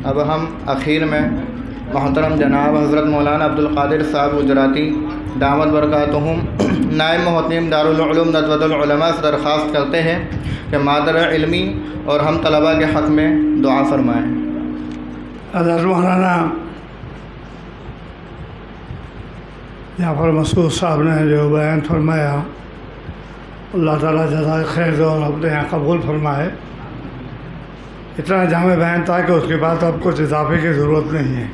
اب ہم اخیر میں محترم جناب حضرت مولانا عبدالقادر صاحب گجراتی دامت برکاتہم نائب محتمیم دارالعلوم ندوۃ العلماء سے درخواست کرتے ہیں کہ مادر علمی اور ہم طلباء کے حق میں دعا فرمائیں۔ حضرت مولانا جعفر مسعود صاحب نے جو بیان فرمایا، اللہ تعالیٰ جزائے خیر دو اور اپنے یہاں قبول فرمائے۔ اتنا جامع بیان تھا کہ اس کے بعد اب کچھ اضافے کی ضرورت نہیں ہے،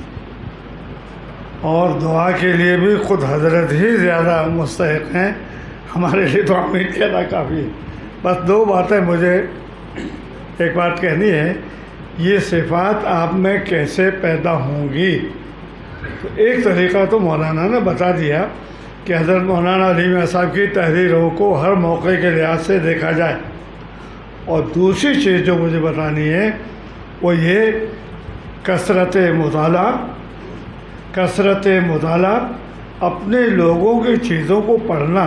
اور دعا کے لیے بھی خود حضرت ہی زیادہ مستحق ہیں، ہمارے لیے تو امید کہنا کافی ہے۔ بس دو باتیں مجھے ایک بات کہنی ہے، یہ صفات آپ میں کیسے پیدا ہوں گی؟ تو ایک طریقہ تو مولانا نے بتا دیا کہ حضرت مولانا علی میاں صاحب کی تحریروں کو ہر موقع کے لحاظ سے دیکھا جائے، اور دوسری چیز جو مجھے بتانی ہے وہ یہ کثرت مطالعہ، اپنے لوگوں کی چیزوں کو پڑھنا۔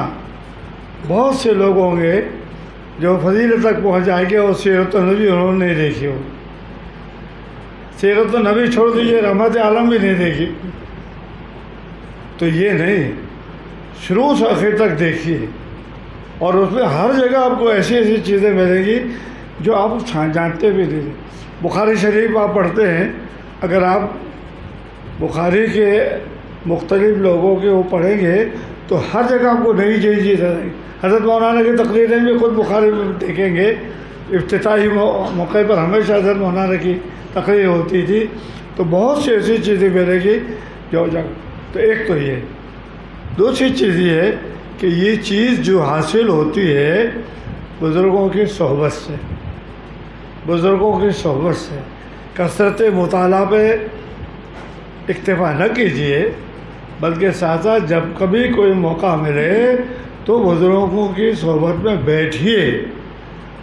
بہت سے لوگ ہوں گے جو فضیلت تک پہنچ جائیں گے اور سیرت النبی انہوں نے نہیں دیکھی ہو، سیرت النبی چھوڑ دیجیے، رحمت عالم بھی نہیں دیکھی۔ تو یہ نہیں، شروع سے آخر تک دیکھیے، اور اس میں ہر جگہ آپ کو ایسی ایسی چیزیں ملیں گی جو آپ جانتے بھی نہیں۔ بخاری شریف آپ پڑھتے ہیں، اگر آپ بخاری کے مختلف لوگوں کے وہ پڑھیں گے تو ہر جگہ آپ کو نئی چیز آئے گی۔ حضرت مولانا کی تقریریں بھی خود بخاری میں دیکھیں گے، افتتاحی موقع پر ہمیشہ حضرت مولانا کی تقریر ہوتی تھی، تو بہت سی ایسی چیزیں ملے گی جو جگہ۔ تو ایک تو یہ، دوسری چیز یہ ہے کہ یہ چیز جو حاصل ہوتی ہے بزرگوں کی صحبت سے، کثرت مطالعہ پہ اکتفا نہ کیجیے، بلکہ ساتھ ساتھ جب کبھی کوئی موقع ملے تو بزرگوں کی صحبت میں بیٹھیے۔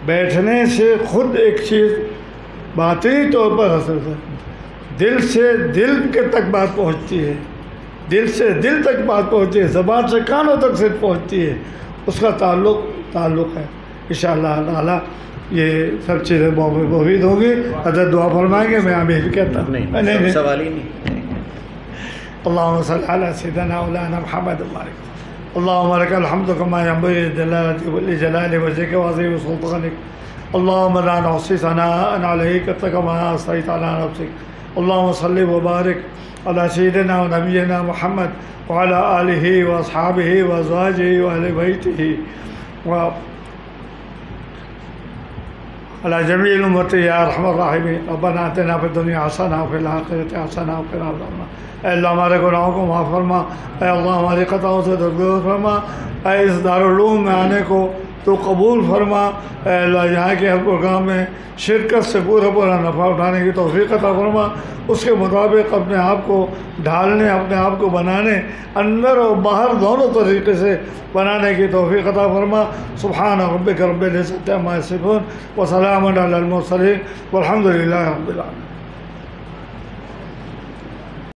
بیٹھنے سے خود ایک چیز باطنی طور پر اثر ہے، دل سے دل کے تک بات پہنچتی ہے، دل سے دل تک بات پہنچتی ہے، زبان سے کانوں تک سے پہنچتی ہے، اس کا تعلق ہے۔ انشاءاللہ تعالیٰ یہ سب چیزیں مفید ہوں گی۔ حضرت دعا فرمائیں گے، میں آمین کہتا ہوں۔ نہیں سوال ہی نہیں۔ اللهم صل على سيدنا مولانا محمد وبارك اللهم لك الحمد كما ينبغي لجلال وجهك وعظيم سلطانك اللهم لا نحصي ثناء عليك كما اثنيت على نفسك اللهم صل وبارك على سيدنا ونبينا محمد وعلى آله واصحابه وازواجه واهل بيته على جميع الأمة يا أرحم الراحمين۔ ربنا آتنا في الدنيا حسنة وفي الآخرة حسنة وقنا عذاب النار۔ اے اللہ ہمارے گناہوں کو معاف فرما، اے اللہ ہماری خطاؤں سے درگزر فرما، اے اس دارالعلوم میں آنے کو تو قبول فرما، اے اللہ یہاں کے ہر پروگرام میں شرکت سے پورا نفع اٹھانے کی توفیق عطا فرما، اس کے مطابق اپنے آپ کو ڈھالنے، اپنے آپ کو بنانے، اندر اور باہر دونوں طریقے سے بنانے کی توفیق عطا فرما۔ سبحان ربک رب العزۃ عما یصفون وسلام علی المرسلین والحمد للہ رب العالمین۔